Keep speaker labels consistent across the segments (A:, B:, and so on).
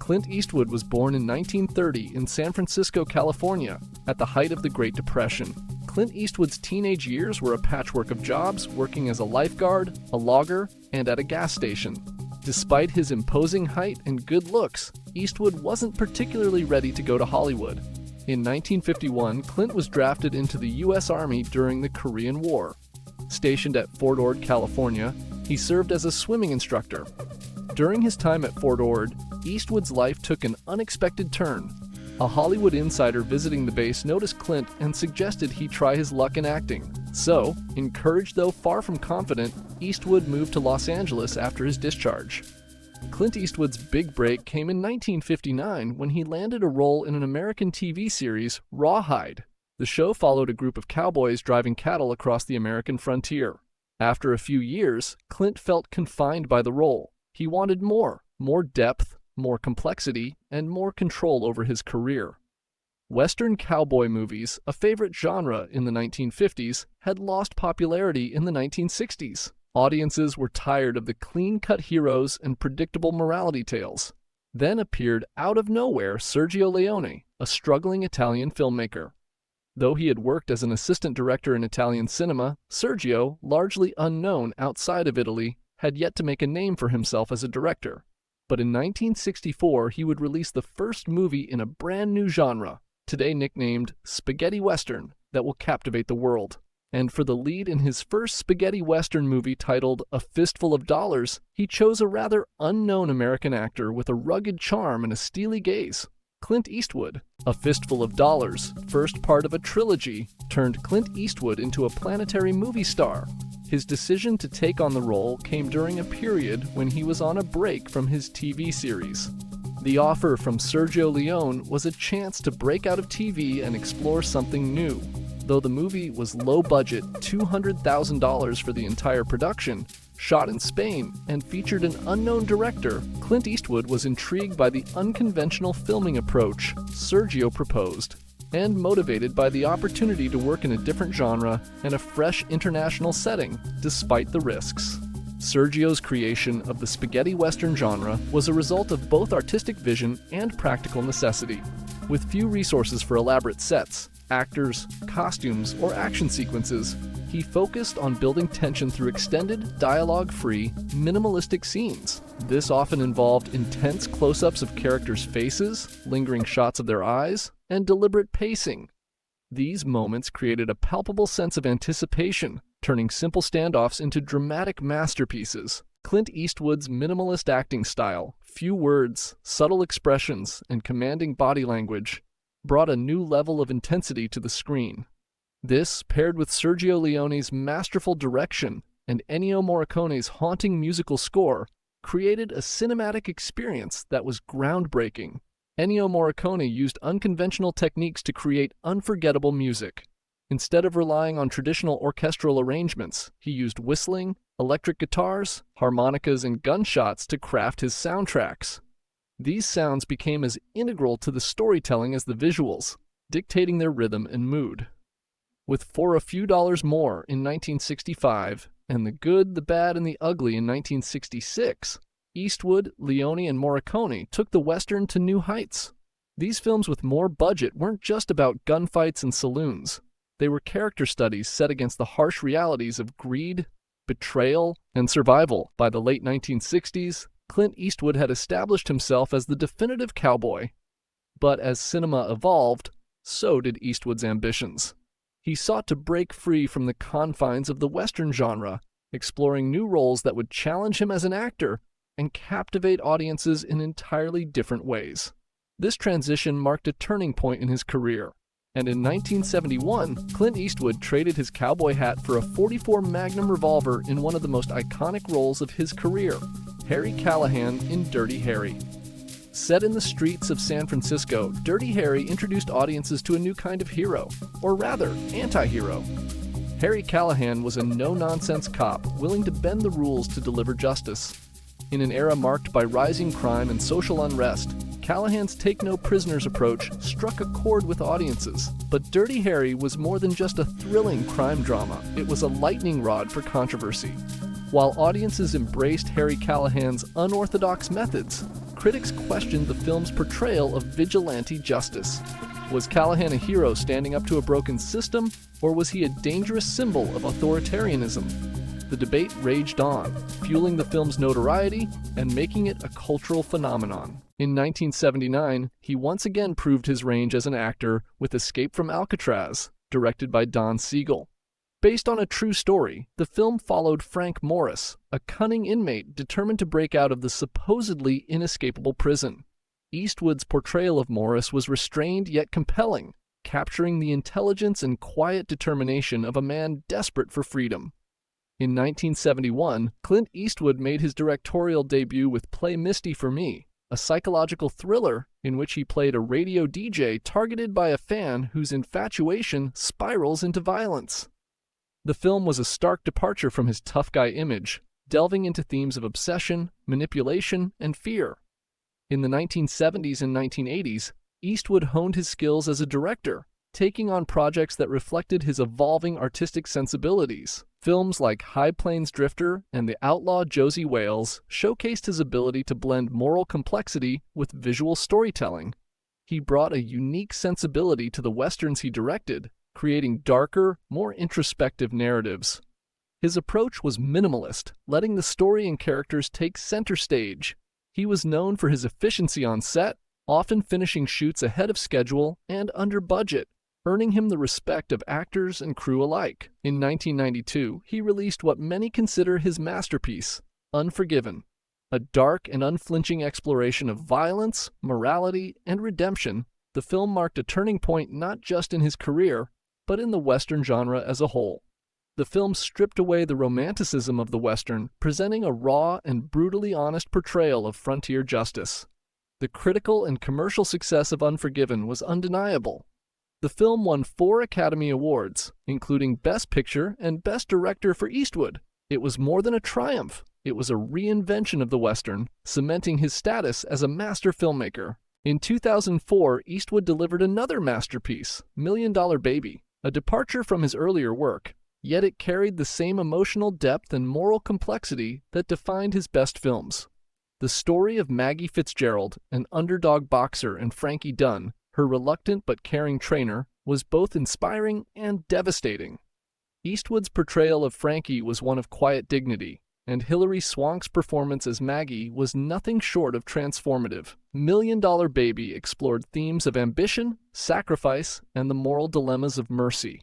A: Clint Eastwood was born in 1930 in San Francisco, California, at the height of the Great Depression. Clint Eastwood's teenage years were a patchwork of jobs, working as a lifeguard, a logger, and at a gas station. Despite his imposing height and good looks, Eastwood wasn't particularly ready to go to Hollywood. In 1951, Clint was drafted into the U.S. Army during the Korean War. Stationed at Fort Ord, California, he served as a swimming instructor. During his time at Fort Ord, Eastwood's life took an unexpected turn. A Hollywood insider visiting the base noticed Clint and suggested he try his luck in acting. So, encouraged though far from confident, Eastwood moved to Los Angeles after his discharge. Clint Eastwood's big break came in 1959 when he landed a role in an American TV series, Rawhide. The show followed a group of cowboys driving cattle across the American frontier. After a few years, Clint felt confined by the role. He wanted more depth, more complexity, and more control over his career. Western cowboy movies, a favorite genre in the 1950s, had lost popularity in the 1960s. Audiences were tired of the clean-cut heroes and predictable morality tales. Then appeared out of nowhere Sergio Leone, a struggling Italian filmmaker. Though he had worked as an assistant director in Italian cinema, Sergio, largely unknown outside of Italy, had yet to make a name for himself as a director. But in 1964, he would release the first movie in a brand new genre, today nicknamed spaghetti western, that will captivate the world. And for the lead in his first spaghetti western movie titled A Fistful of Dollars, he chose a rather unknown American actor with a rugged charm and a steely gaze, Clint Eastwood. A Fistful of Dollars, first part of a trilogy, turned Clint Eastwood into a planetary movie star. His decision to take on the role came during a period when he was on a break from his TV series. The offer from Sergio Leone was a chance to break out of TV and explore something new. Though the movie was low budget, $200,000 for the entire production, shot in Spain, and featured an unknown director, Clint Eastwood was intrigued by the unconventional filming approach Sergio proposed, and motivated by the opportunity to work in a different genre and a fresh international setting, despite the risks. Sergio's creation of the spaghetti western genre was a result of both artistic vision and practical necessity. With few resources for elaborate sets, actors, costumes, or action sequences, he focused on building tension through extended, dialogue-free, minimalistic scenes. This often involved intense close-ups of characters' faces, lingering shots of their eyes, and deliberate pacing. These moments created a palpable sense of anticipation, turning simple standoffs into dramatic masterpieces. Clint Eastwood's minimalist acting style, few words, subtle expressions, and commanding body language brought a new level of intensity to the screen. This, paired with Sergio Leone's masterful direction and Ennio Morricone's haunting musical score, created a cinematic experience that was groundbreaking. Ennio Morricone used unconventional techniques to create unforgettable music. Instead of relying on traditional orchestral arrangements, he used whistling, electric guitars, harmonicas, and gunshots to craft his soundtracks. These sounds became as integral to the storytelling as the visuals, dictating their rhythm and mood. With For a Few Dollars More in 1965 and The Good, the Bad, and the Ugly in 1966, Eastwood, Leone, and Morricone took the Western to new heights. These films with more budget weren't just about gunfights and saloons. They were character studies set against the harsh realities of greed, betrayal, and survival. By the late 1960s, Clint Eastwood had established himself as the definitive cowboy. But as cinema evolved, so did Eastwood's ambitions. He sought to break free from the confines of the Western genre, exploring new roles that would challenge him as an actor and captivate audiences in entirely different ways. This transition marked a turning point in his career, and in 1971, Clint Eastwood traded his cowboy hat for a .44 Magnum revolver in one of the most iconic roles of his career, Harry Callahan in Dirty Harry. Set in the streets of San Francisco, Dirty Harry introduced audiences to a new kind of hero, or rather, anti-hero. Harry Callahan was a no-nonsense cop willing to bend the rules to deliver justice. In an era marked by rising crime and social unrest, Callahan's take-no-prisoners approach struck a chord with audiences. But Dirty Harry was more than just a thrilling crime drama. It was a lightning rod for controversy. While audiences embraced Harry Callahan's unorthodox methods, critics questioned the film's portrayal of vigilante justice. Was Callahan a hero standing up to a broken system, or was he a dangerous symbol of authoritarianism? The debate raged on, fueling the film's notoriety and making it a cultural phenomenon. In 1979, he once again proved his range as an actor with Escape from Alcatraz, directed by Don Siegel. Based on a true story, the film followed Frank Morris, a cunning inmate determined to break out of the supposedly inescapable prison. Eastwood's portrayal of Morris was restrained yet compelling, capturing the intelligence and quiet determination of a man desperate for freedom. In 1971, Clint Eastwood made his directorial debut with Play Misty for Me, a psychological thriller in which he played a radio DJ targeted by a fan whose infatuation spirals into violence. The film was a stark departure from his tough guy image, delving into themes of obsession, manipulation, and fear. In the 1970s and 1980s, Eastwood honed his skills as a director, taking on projects that reflected his evolving artistic sensibilities. Films like High Plains Drifter and The Outlaw Josie Wales showcased his ability to blend moral complexity with visual storytelling. He brought a unique sensibility to the westerns he directed, creating darker, more introspective narratives. His approach was minimalist, letting the story and characters take center stage. He was known for his efficiency on set, often finishing shoots ahead of schedule and under budget, earning him the respect of actors and crew alike. In 1992, he released what many consider his masterpiece, Unforgiven, a dark and unflinching exploration of violence, morality, and redemption. The film marked a turning point not just in his career, but in the Western genre as a whole. The film stripped away the romanticism of the Western, presenting a raw and brutally honest portrayal of frontier justice. The critical and commercial success of Unforgiven was undeniable. The film won 4 Academy Awards, including Best Picture and Best Director for Eastwood. It was more than a triumph. It was a reinvention of the Western, cementing his status as a master filmmaker. In 2004, Eastwood delivered another masterpiece, Million Dollar Baby, a departure from his earlier work, yet it carried the same emotional depth and moral complexity that defined his best films. The story of Maggie Fitzgerald, an underdog boxer, and Frankie Dunn, her reluctant but caring trainer, was both inspiring and devastating. Eastwood's portrayal of Frankie was one of quiet dignity, and Hilary Swank's performance as Maggie was nothing short of transformative. Million Dollar Baby explored themes of ambition, sacrifice, and the moral dilemmas of mercy.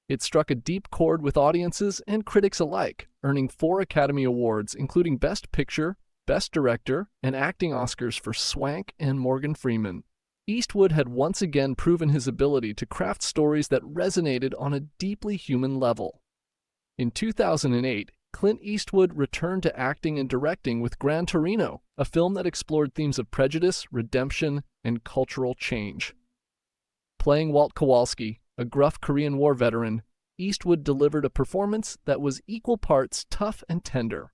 A: It struck a deep chord with audiences and critics alike, earning 4 Academy Awards, including Best Picture, Best Director, and acting Oscars for Swank and Morgan Freeman. Eastwood had once again proven his ability to craft stories that resonated on a deeply human level. In 2008, Clint Eastwood returned to acting and directing with Gran Torino, a film that explored themes of prejudice, redemption, and cultural change. Playing Walt Kowalski, a gruff Korean War veteran, Eastwood delivered a performance that was equal parts tough and tender.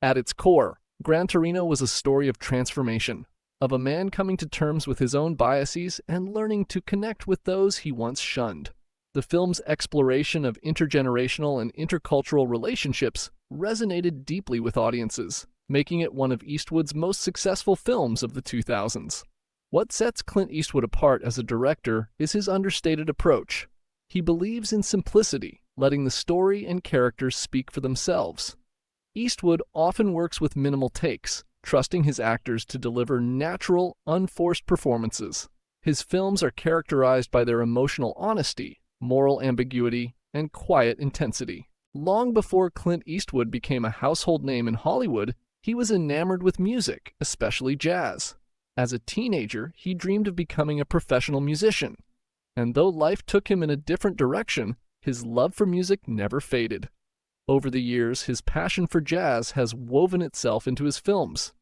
A: At its core, Gran Torino was a story of transformation, of a man coming to terms with his own biases and learning to connect with those he once shunned. The film's exploration of intergenerational and intercultural relationships resonated deeply with audiences, making it one of Eastwood's most successful films of the 2000s. What sets Clint Eastwood apart as a director is his understated approach. He believes in simplicity, letting the story and characters speak for themselves. Eastwood often works with minimal takes, trusting his actors to deliver natural, unforced performances. His films are characterized by their emotional honesty, moral ambiguity, and quiet intensity. Long before Clint Eastwood became a household name in Hollywood, he was enamored with music, especially jazz. As a teenager, he dreamed of becoming a professional musician. And though life took him in a different direction, his love for music never faded. Over the years, his passion for jazz has woven itself into his films.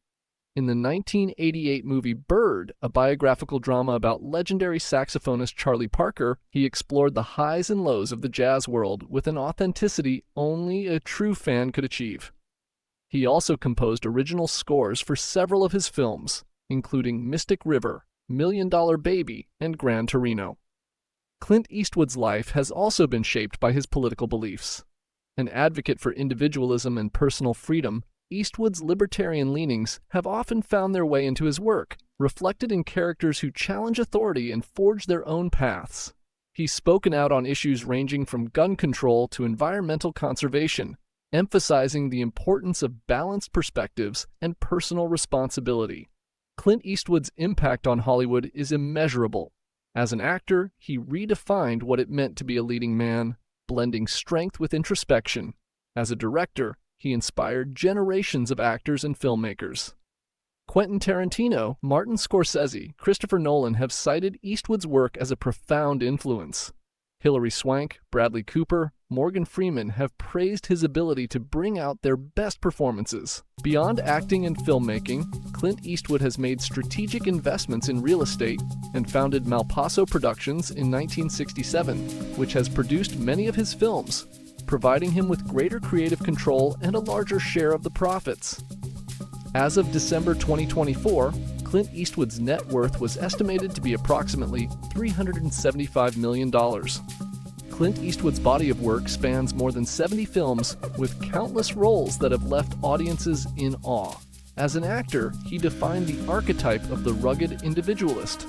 A: In the 1988 movie Bird, a biographical drama about legendary saxophonist Charlie Parker, he explored the highs and lows of the jazz world with an authenticity only a true fan could achieve. He also composed original scores for several of his films, including Mystic River, Million Dollar Baby, and Gran Torino. Clint Eastwood's life has also been shaped by his political beliefs. An advocate for individualism and personal freedom, Eastwood's libertarian leanings have often found their way into his work, reflected in characters who challenge authority and forge their own paths. He's spoken out on issues ranging from gun control to environmental conservation, emphasizing the importance of balanced perspectives and personal responsibility. Clint Eastwood's impact on Hollywood is immeasurable. As an actor, he redefined what it meant to be a leading man, blending strength with introspection. As a director, he inspired generations of actors and filmmakers. Quentin Tarantino, Martin Scorsese, Christopher Nolan have cited Eastwood's work as a profound influence. Hilary Swank, Bradley Cooper, Morgan Freeman have praised his ability to bring out their best performances. Beyond acting and filmmaking, Clint Eastwood has made strategic investments in real estate and founded Malpaso Productions in 1967, which has produced many of his films, providing him with greater creative control and a larger share of the profits. As of December 2024, Clint Eastwood's net worth was estimated to be approximately $375 million. Clint Eastwood's body of work spans more than 70 films, with countless roles that have left audiences in awe. As an actor, he defined the archetype of the rugged individualist.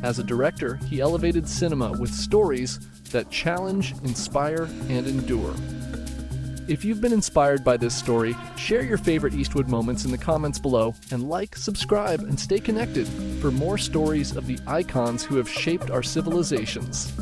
A: As a director, he elevated cinema with stories that challenge, inspire, and endure. If you've been inspired by this story, share your favorite Eastwood moments in the comments below, and like, subscribe, and stay connected for more stories of the icons who have shaped our civilizations.